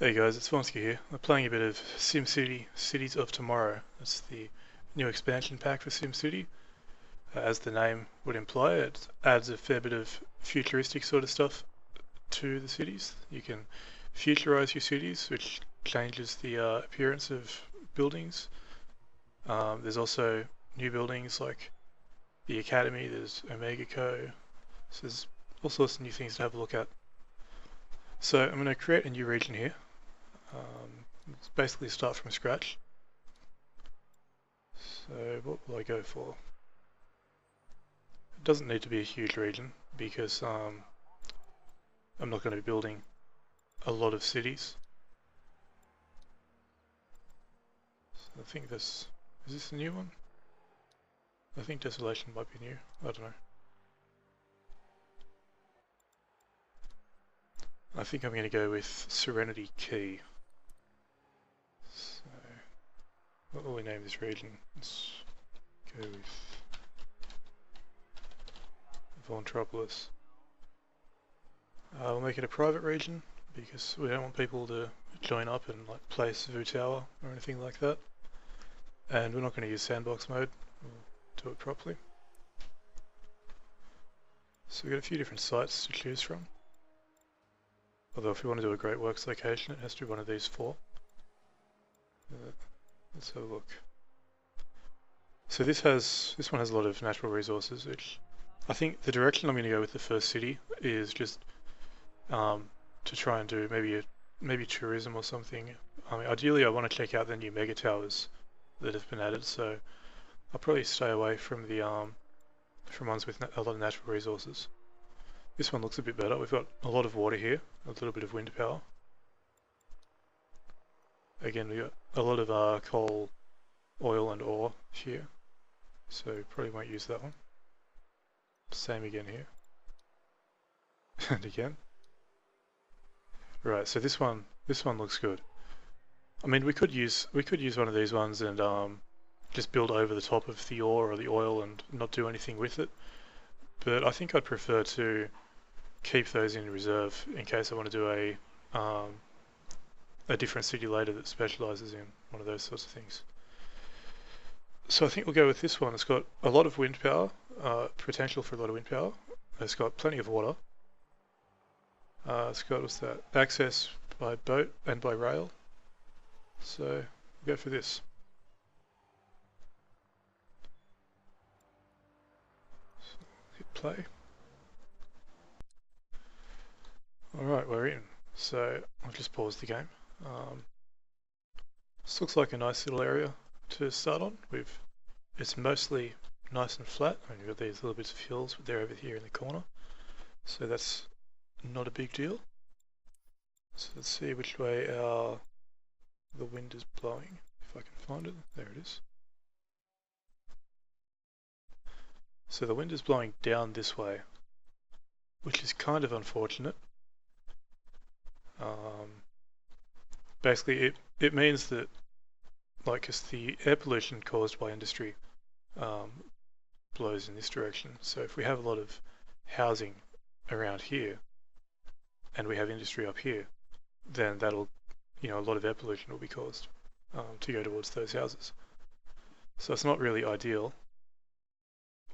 Hey guys, it's Vornskyr here. We're playing a bit of SimCity Cities of Tomorrow. It's the new expansion pack for SimCity. As the name would imply, it adds a fair bit of futuristic sort of stuff to the cities. You can futurize your cities, which changes the appearance of buildings. There's also new buildings like the Academy, there's Omega Co. So there's all sorts of new things to have a look at. So I'm going to create a new region here. Let's basically start from scratch. So what will I go for? It doesn't need to be a huge region because I'm not going to be building a lot of cities. So I think is this a new one? I think Desolation might be new, I don't know. I think I'm going to go with Serenity Key. So, what will we name this region? Let's go with Vornskyr. We'll make it a private region because we don't want people to join up and like place Vu Tower or anything like that. And we're not going to use sandbox mode. We'll do it properly. So we've got a few different sites to choose from. Although if we want to do a great works location, it has to be one of these four. Let's have a look. So this one has a lot of natural resources, which I think the direction I'm going to go with the first city is just to try and do maybe tourism or something. I mean, ideally I want to check out the new mega towers that have been added, so I'll probably stay away from the from ones with a lot of natural resources. This one looks a bit better. We've got a lot of water here, a little bit of wind power. Again, we've got a lot of coal, oil and ore here, so probably won't use that one. Same again here. And again. Right, so this one looks good. I mean, we could use one of these ones and just build over the top of the ore or the oil and not do anything with it. But I think I'd prefer to keep those in reserve in case I want to do a different city later that specializes in one of those sorts of things. So I think we'll go with this one. It's got a lot of wind power, potential for a lot of wind power. It's got plenty of water. It's got, what's that? Access by boat and by rail. So we'll go for this. So hit play. Alright, we're in. So I'll just pause the game. This looks like a nice little area to start on. It's mostly nice and flat. I mean, we've got these little bits of hills, but they're over here in the corner. So that's not a big deal. So let's see which way the wind is blowing. If I can find it. There it is. So the wind is blowing down this way, which is kind of unfortunate. Basically, it means that, like, cause the air pollution caused by industry blows in this direction. So if we have a lot of housing around here, and we have industry up here, then that'll, a lot of air pollution will be caused to go towards those houses. So it's not really ideal.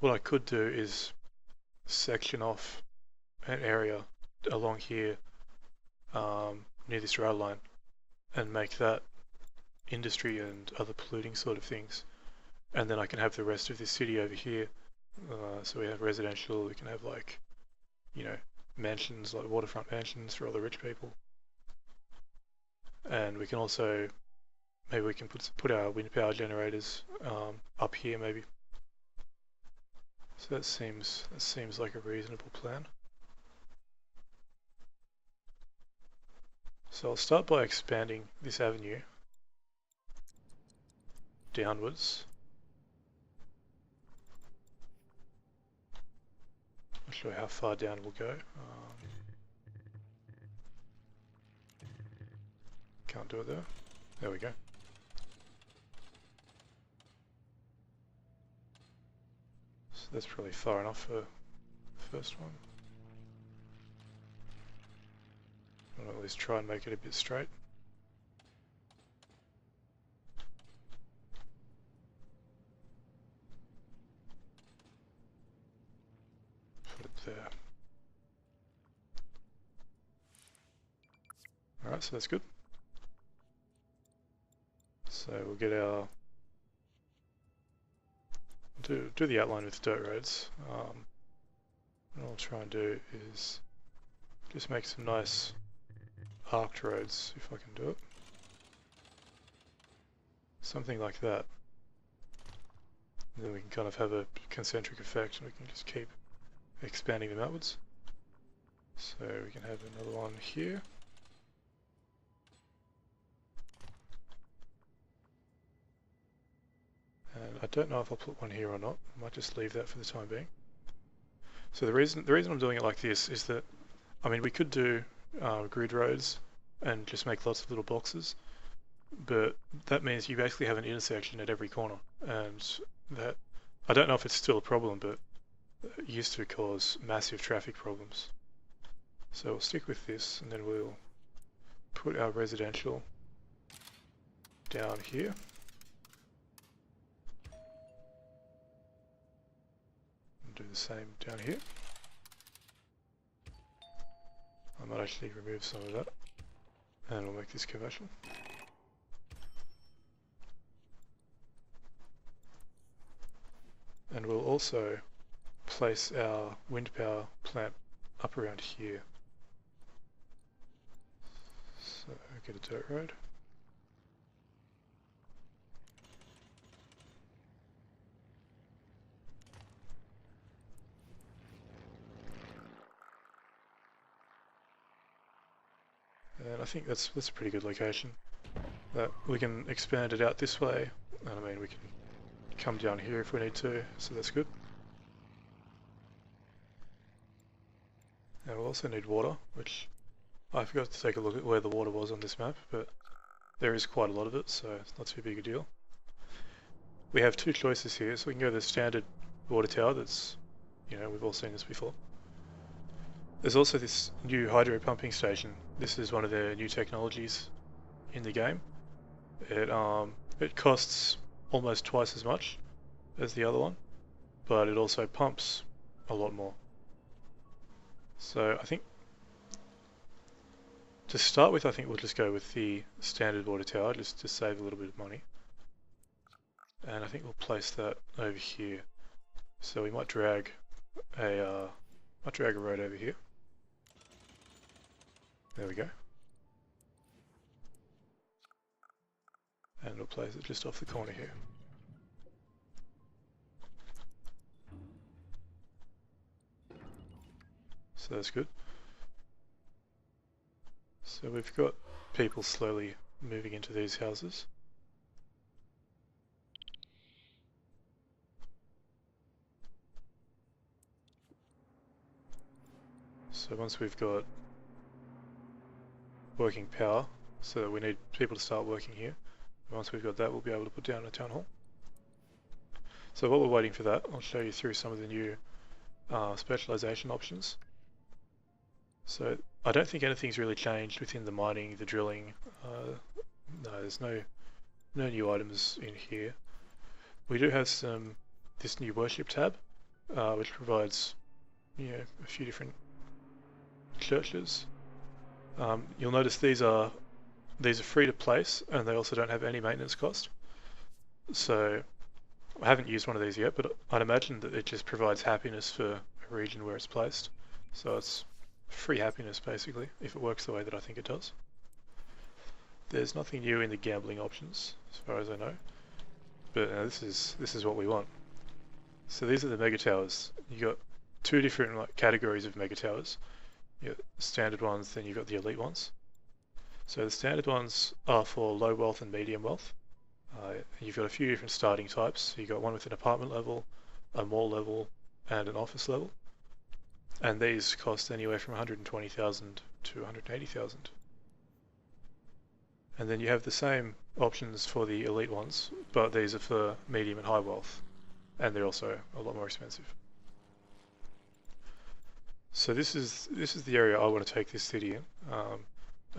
What I could do is section off an area along here near this rail line and make that industry and other polluting sort of things, and then I can have the rest of this city over here. So we have residential, we can have like, mansions, like waterfront mansions for all the rich people, and we can also, maybe we can put our wind power generators up here maybe. So that seems like a reasonable plan. So I'll start by expanding this avenue downwards. Not sure how far down we'll go. Can't do it there. There we go. So that's probably far enough for the first one. I'll at least try and make it a bit straight. Alright, so that's good. So we'll get our do the outline with dirt roads. What I'll try and do is just make some nice arced roads if I can do it. Something like that. And then we can kind of have a concentric effect and we can just keep expanding them outwards. So we can have another one here. And I don't know if I'll put one here or not. I might just leave that for the time being. So the reason I'm doing it like this is that, I mean, we could do grid roads and just make lots of little boxes, but that means you basically have an intersection at every corner, and that, I don't know if it's still a problem, but it used to cause massive traffic problems. So we'll stick with this, and then we'll put our residential down here. And do the same down here. I might actually remove some of that, and we'll make this commercial. And we'll also place our wind power plant up around here. So get a dirt road. And I think that's a pretty good location. That we can expand it out this way, and I mean we can come down here if we need to, so that's good. And we'll also need water, which I forgot to take a look at where the water was on this map, but there is quite a lot of it, so it's not too big a deal. We have two choices here, so we can go the standard water tower that's, you know, we've all seen this before. There's also this new hydro pumping station. This is one of the new technologies in the game. It costs almost twice as much as the other one, but it also pumps a lot more. So I think to start with, I think we'll just go with the standard water tower just to save a little bit of money. And I think we'll place that over here. So we might drag a road over here. There we go. And we'll place it just off the corner here. So that's good. So we've got people slowly moving into these houses. So once we've got working power, so that we need people to start working here. Once we've got that, we'll be able to put down a town hall. So while we're waiting for that, I'll show you through some of the new specialization options. So I don't think anything's really changed within the mining, the drilling. No, there's no new items in here. We do have this new worship tab, which provides, you know, a few different churches. You'll notice these are free to place, and they also don't have any maintenance cost. So I haven't used one of these yet, but I'd imagine that it just provides happiness for a region where it's placed. So it's free happiness basically, if it works the way that I think it does. There's nothing new in the gambling options, as far as I know, but this is what we want. So these are the mega towers. You got two different categories of mega towers. You got the standard ones, then you've got the elite ones. So the standard ones are for low wealth and medium wealth. You've got a few different starting types. You've got one with an apartment level, a mall level, and an office level. And these cost anywhere from 120,000 to 180,000. And then you have the same options for the elite ones, but these are for medium and high wealth, and they're also a lot more expensive. So this is the area I want to take this city in.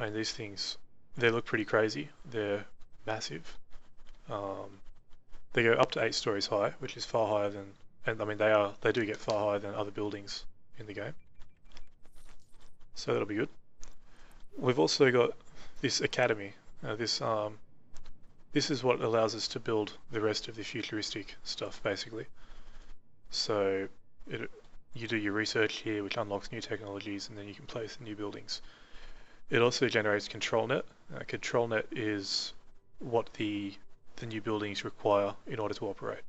And these things, they look pretty crazy. They're massive. They go up to 8 stories high, which is far higher than, and I mean they do get far higher than other buildings in the game. So that'll be good. We've also got this academy, this is what allows us to build the rest of the futuristic stuff, basically. So you do your research here, which unlocks new technologies, and then you can place the new buildings. It also generates ControlNet. ControlNet is what the new buildings require in order to operate.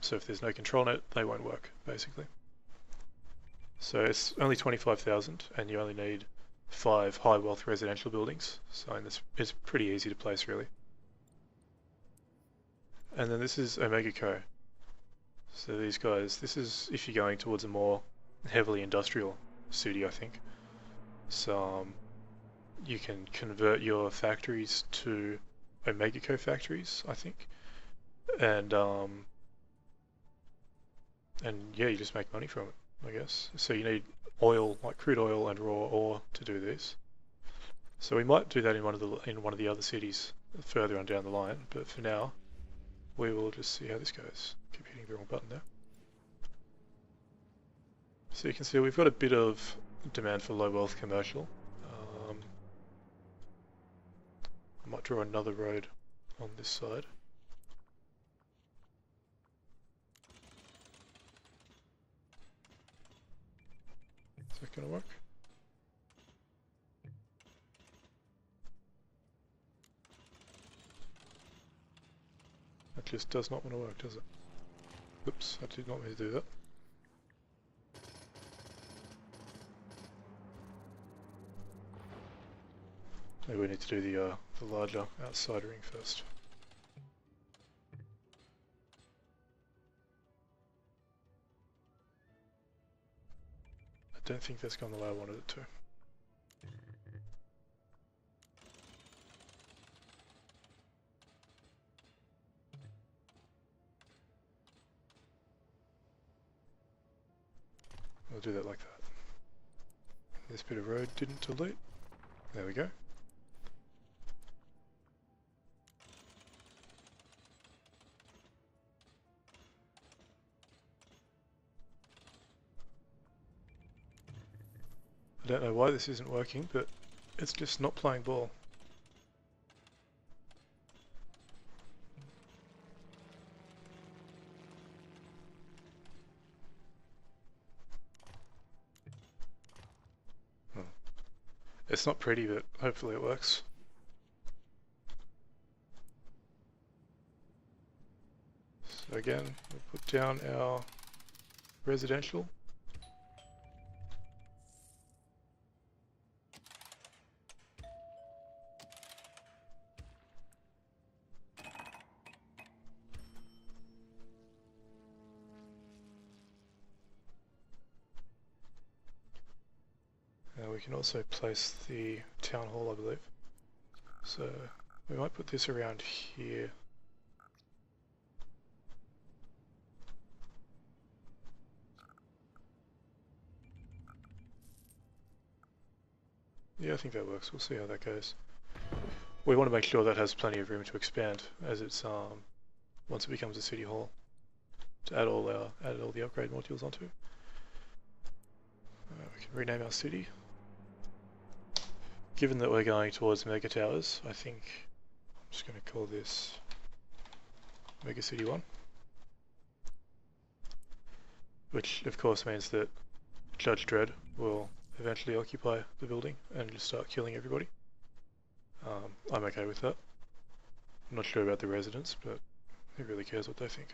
So if there's no ControlNet, they won't work, basically. So it's only 25,000, and you only need 5 high wealth residential buildings. So it's pretty easy to place, really. And then this is Omega Co. So these guys, this is if you're going towards a more heavily industrial city, I think. So you can convert your factories to Omega Co factories, I think. And yeah, you just make money from it, I guess. So you need oil, like crude oil and raw ore, to do this. So we might do that in one of the other cities further on down the line, but for now, we will just see how this goes. Keep hitting the wrong button there. So you can see we've got a bit of demand for low wealth commercial. I might draw another road on this side. Is that going to work? That just does not want to work, does it? Oops, I did not mean to do that. Maybe we need to do the larger outside ring first. I don't think that's gone the way I wanted it to. We'll do that like that. This bit of road didn't delete. There we go. I don't know why this isn't working, but it's just not playing ball. It's not pretty, but hopefully it works. So again, we'll put down our residential. We can also place the town hall, I believe. So we might put this around here. Yeah, I think that works. We'll see how that goes. We want to make sure that has plenty of room to expand as it's once it becomes a city hall, to add all the upgrade modules onto. We can rename our city. Given that we're going towards mega towers, I think I'm just going to call this Mega City 1. Which of course means that Judge Dredd will eventually occupy the building and just start killing everybody. I'm okay with that. I'm not sure about the residents, but who really cares what they think?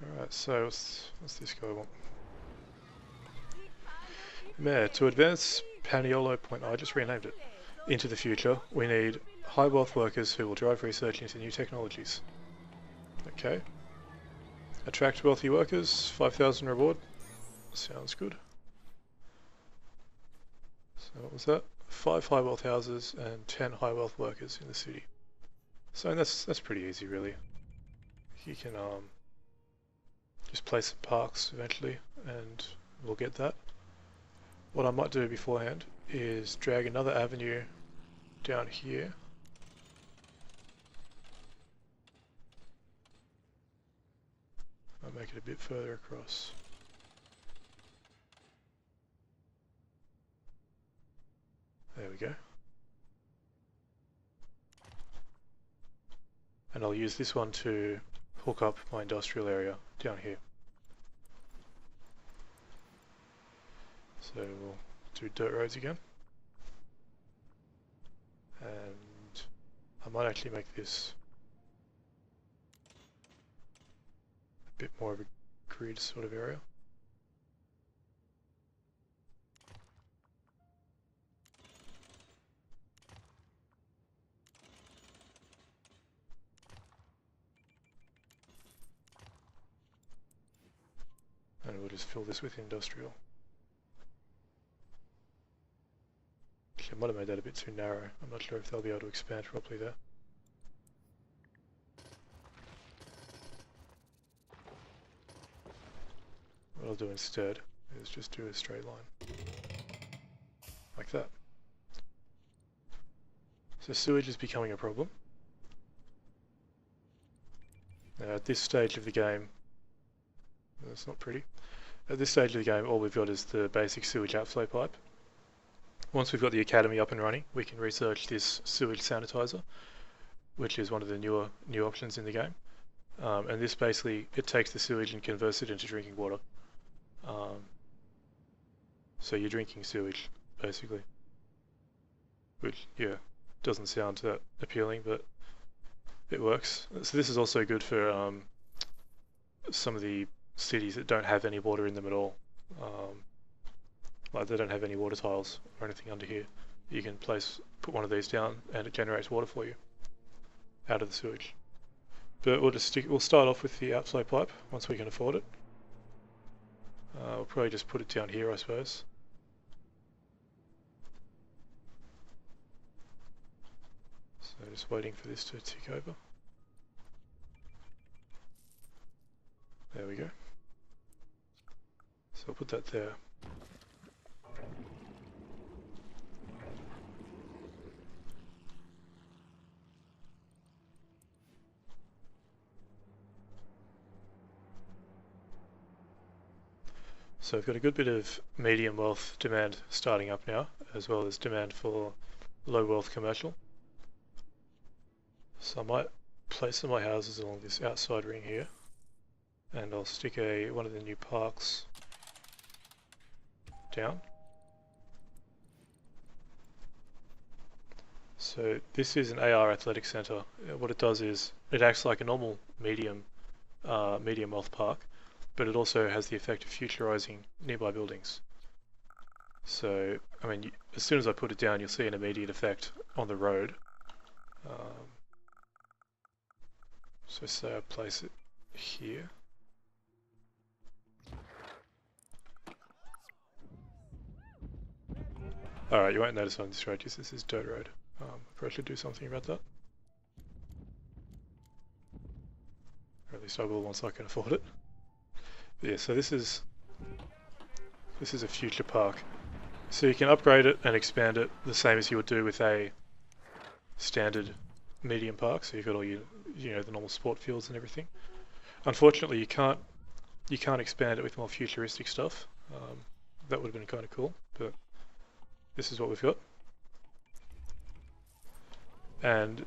Alright, so what's this guy want? Mayor, to advance Paniolo Point, I just renamed it, into the future, we need high wealth workers who will drive research into new technologies. Okay. Attract wealthy workers, 5,000 reward. Sounds good. So what was that? 5 high wealth houses and 10 high wealth workers in the city. So that's pretty easy, really. You can just place some parks eventually, and we'll get that. What I might do beforehand is drag another avenue down here. I'll make it a bit further across. we go. And I'll use this one to hook up my industrial area down here. So we'll do dirt roads again. And I might actually make this a bit more of a grid sort of area. And we'll just fill this with industrial. Actually, I might have made that a bit too narrow. I'm not sure if they'll be able to expand properly there. What I'll do instead is just do a straight line. Like that. So sewage is becoming a problem. Now at this stage of the game, that's not pretty. At this stage of the game, all we've got is the basic sewage outflow pipe. Once we've got the academy up and running, we can research this sewage sanitizer, which is one of the new options in the game. And this basically, it takes the sewage and converts it into drinking water. So you're drinking sewage, basically. Which, yeah, doesn't sound that appealing, but it works. So this is also good for some of the cities that don't have any water in them at all. Like they don't have any water tiles or anything under here. You can put one of these down and it generates water for you out of the sewage. But we'll start off with the outflow pipe once we can afford it. We'll probably just put it down here, I suppose. So just waiting for this to tick over. There we go. So I'll put that there. So we've got a good bit of medium wealth demand starting up now, as well as demand for low wealth commercial. So I might place some of my houses along this outside ring here, and I'll stick one of the new parks down. So this is an AR athletic center. What it does is it acts like a normal medium wealth park, but it also has the effect of futurizing nearby buildings. So, I mean, as soon as I put it down, you'll see an immediate effect on the road. So say I place it here. Alright, you won't notice on this road because this is dirt road. I probably should do something about that. Or at least I will once I can afford it. But yeah, so this is a future park. So you can upgrade it and expand it the same as you would do with a standard medium park. So you've got all your, the normal sport fields and everything. Unfortunately, you can't expand it with more futuristic stuff. That would have been kind of cool, but this is what we've got. And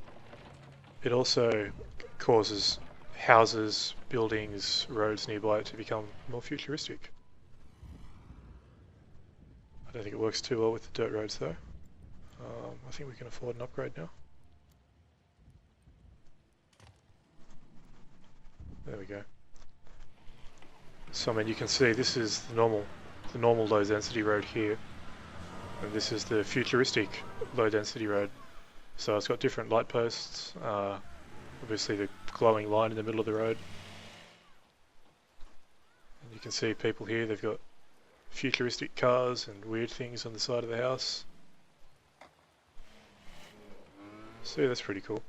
it also causes houses, buildings, roads nearby to become more futuristic. I don't think it works too well with the dirt roads though. I think we can afford an upgrade now. There we go. So I mean, you can see this is the normal low density road here, and this is the futuristic low density road. So it's got different light posts, obviously the glowing line in the middle of the road. And you can see people here, they've got futuristic cars and weird things on the side of the house. So yeah, that's pretty cool.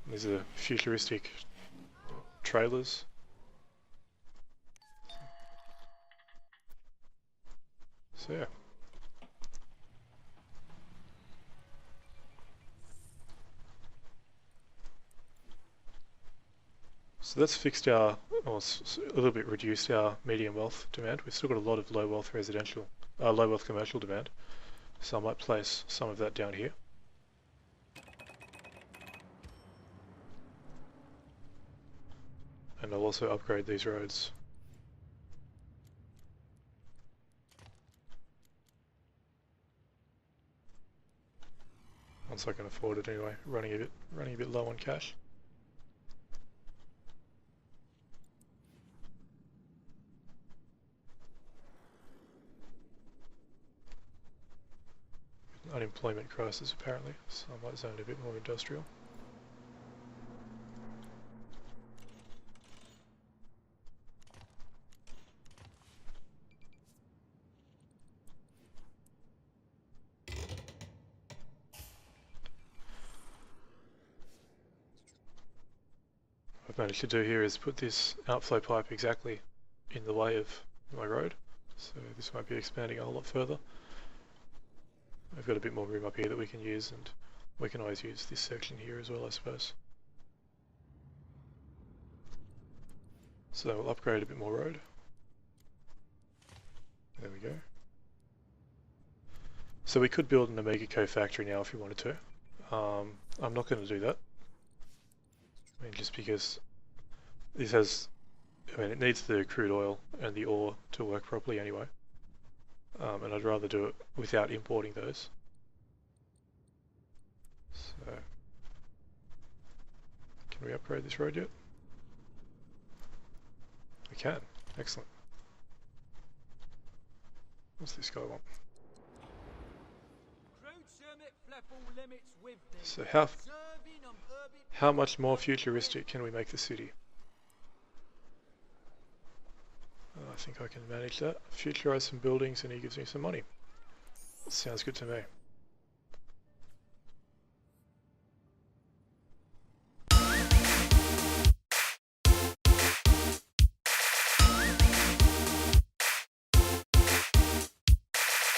These are futuristic trailers. So yeah. So that's fixed or a little bit reduced our medium wealth demand. We've still got a lot of low wealth commercial demand. So I might place some of that down here. And I'll also upgrade these roads. Once I can afford it anyway, running a bit low on cash. Unemployment crisis apparently, so I might zone a bit more industrial. What I've managed to do here is put this outflow pipe exactly in the way of my road, so this might be expanding a whole lot further. We've got a bit more room up here that we can use, and we can always use this section here as well, I suppose. So we'll upgrade a bit more road. There we go. So we could build an Omega Co factory now if we wanted to. I'm not going to do that. I mean, just because this has, it needs the crude oil and the ore to work properly anyway. And I'd rather do it without importing those. So, can we upgrade this road yet? We can. Excellent. What's this guy want? So how much more futuristic can we make the city? I think I can manage that. Futurize some buildings and he gives me some money. Sounds good to me.